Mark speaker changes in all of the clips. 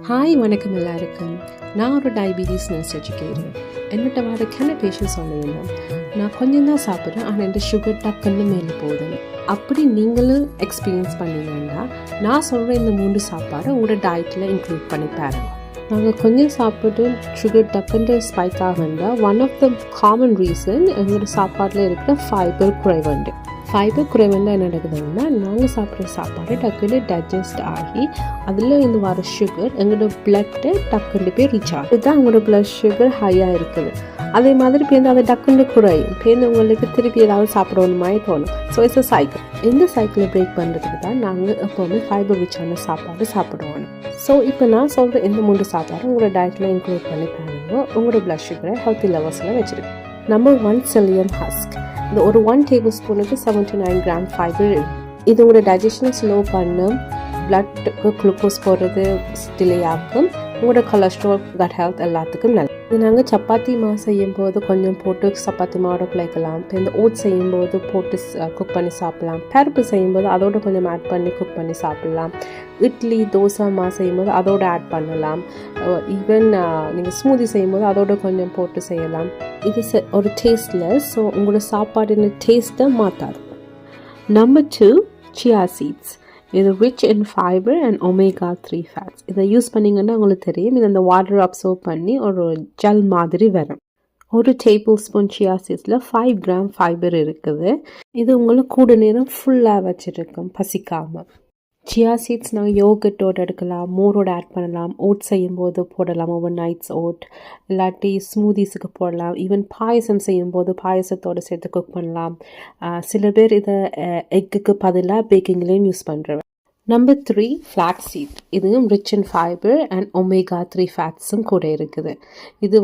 Speaker 1: Hi வணக்கம் எல்லாருக்கும். நான் ஒரு டயபிட்டிஸ் நர்ஸ் எஜுகேட்டர். என்னட்ட வர பேஷண்ட் சொன்னீங்கன்னா நான் கொஞ்சம் தான் சாப்பிட்றேன், ஆனால் இந்த சுகர் டக்குன்னு மேலே போகுது. அப்படி நீங்களும் எக்ஸ்பீரியன்ஸ் பண்ணீங்கன்னா நான் சொல்கிற இந்த 3 சாப்பாடை உங்களோட டயட்டில் இன்க்ளூட் பண்ணி பாருங்க. நாங்கள் கொஞ்சம் சாப்பிட்டு சுகர் டக்குன்னு ஸ்பைக் ஆகுண்டா one of the common reason எங்களோட சாப்பாட்டில் இருக்கிற ஃபைபர் குறைவுண்டு. ஃபைபர் குறைவுன்னா என்ன நடக்குதுன்னா, நாங்கள் சாப்பிட்ற சாப்பாடு டக்குன்னு டைஜஸ்ட் ஆகி அதில் இந்த வர சுகர் எங்களோட பிளட்டை டக்குன்னு போய் ரீச் ஆகும். இதுதான் எங்களோட பிளட் சுகர் ஹையாக இருக்குது. அதே மாதிரி பேருந்து அதை டக்குன்னு குறையும். பேருந்து உங்களுக்கு திருப்பி ஏதாவது சாப்பிடணும் மாதிரி தோணும். So it's a cycle. இந்த சைக்கிளை பிரேக் பண்ணுறதுக்கு தான் நாங்கள் எப்போவுமே ஃபைபர் ரிச்சான சாப்பாடு சாப்பிடுவோம். ஸோ இப்போ நான் சொல்கிற இந்த 3 சாப்பாடு உங்களோட டயட்டில் இன்க்ளூட் பண்ணி பாருங்க. உங்களோட பிளட் சுகரை ஹெல்த்தி லெவல்ஸில் வச்சுருக்கு. Number 1 psyllium husk. இந்த ஒரு 1 டேபிள் ஸ்பூனுக்கு 79 கிராம் ஃபைபர். இது உங்களோட டைஜஷனை ஸ்லோ பண்ணும், பிளட்டுக்கு குளுக்கோஸ் போடுறது டிலே ஆகும், உங்களோட கொலஸ்ட்ரால், கட் ஹெல்த் எல்லாத்துக்கும் நல்லது. இது நாங்கள் சப்பாத்தி மாவு செய்யும்போது கொஞ்சம் போட்டு சப்பாத்தி மாவோட குழைக்கலாம். இப்போ இந்த ஓட்ஸ் செய்யும்போது போட்டு குக் பண்ணி சாப்பிட்லாம். பருப்பு செய்யும்போது அதோட கொஞ்சம் ஆட் பண்ணி குக் பண்ணி சாப்பிட்லாம். இட்லி தோசை மாவு செய்யும்போது அதோடு ஆட் பண்ணலாம். ஈவன் நீங்கள் ஸ்மூதி செய்யும்போது அதோட கொஞ்சம் போட்டு செய்யலாம். இது ஒரு டேஸ்ட்லெஸ், ஸோ உங்களோட சாப்பாடு டேஸ்ட்டை மாற்றாது. Number 2 chia seeds. இது rich in fibre and omega 3 fats. இதை யூஸ் பண்ணிங்கன்னா உங்களுக்கு தெரியும், இது அந்த வாட்டர் அப்சர்வ் பண்ணி ஒரு ஜெல் மாதிரி வரும். ஒரு table spoon chia seedsல 5 gram fibre இருக்குது. இது உங்களுக்கு கூட நேரம் ஃபுல்லாக வச்சுருக்கும் பசிக்காமல். chia seeds நாங்கள் யோகட்டோடு எடுக்கலாம், மோரோடு ஆட் பண்ணலாம், ஓட் செய்யும்போது போடலாம், ஓவர் நைட்ஸ் ஓட், இல்லாட்டி ஸ்மூதிஸுக்கு போடலாம். ஈவன் பாயசம் செய்யும்போது பாயசத்தோடு சேர்த்து குக் பண்ணலாம். சில பேர் இதை எக்குக்கு பதிலாக பேக்கிங்லேயும் யூஸ் பண்ணுறேன். Number 3 flax seed. இதுவும் rich in fibre and omega 3 ஃபேட்ஸும் கூட இருக்குது. இது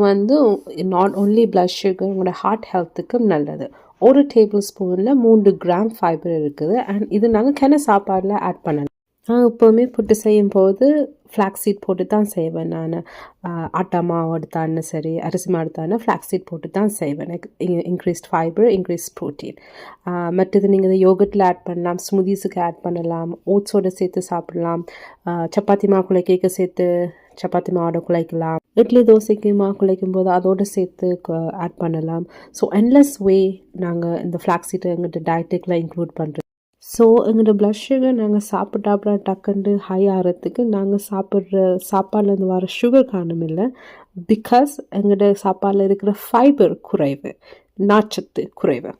Speaker 1: நாட் ஓன்லி பிளட் சுகர், உங்களோட ஹார்ட் ஹெல்த்துக்கும் நல்லது. ஒரு டேபிள் ஸ்பூனில் 3 கிராம் ஃபைபர் இருக்குது. அண்ட் இது நாங்கள் சாப்பாடில் ஆட் பண்ணலாம். நான் எப்போவுமே புட்டு செய்யும்போது ஃப்ளாக்ஸ் சீட் போட்டு தான் செய்வேன். நான் ஆட்டா மாவு எடுத்தான்னு சரி, அரிசி மாவு எடுத்தான்னு ஃப்ளாக்ஸ் சீட் போட்டு தான் செய்வேன். Increased fibre, increased protein. மற்றது நீங்கள் இதை யோகட்டில் ஆட் பண்ணலாம், ஸ்மூதிஸுக்கு ஆட் பண்ணலாம், ஓட்ஸோடு சேர்த்து சாப்பிடலாம், சப்பாத்தி மாவு குழைக்க சேர்த்து சப்பாத்தி மாவோட குழைக்கலாம், இட்லி தோசைக்கு மாவு குழைக்கும் போது அதோடு சேர்த்து ஆட் பண்ணலாம். ஸோ என்லெஸ் வே நாங்கள் இந்த ஃப்ளாக்ஸ் சீட்டை எங்கள்கிட்ட டயட்டுக்குலாம் இன்க்ளூட் பண்ணுறோம். ஸோ எங்களோட பிளட் சுகர் நாங்கள் சாப்பிட்டா அப்புறம் டக்குன்னு ஹை ஆகிறதுக்கு நாங்கள் சாப்பிட்ற சாப்பாடுலேருந்து வர சுகர் காரணம் இல்லை, பிகாஸ் எங்களோட சாப்பாடில் இருக்கிற ஃபைபர் குறைவு, நார்ச்சத்து குறைவு.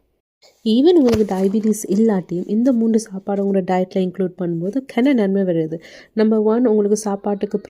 Speaker 1: ஈவன் உங்களுக்கு டயபிட்டிஸ் இல்லாட்டியும் இந்த 3 சாப்பாடு உங்களோட டயட்டில் இன்க்ளூட் பண்ணும்போது நன்மை வருது. நம்பர் 1 உங்களுக்கு சாப்பாட்டுக்கு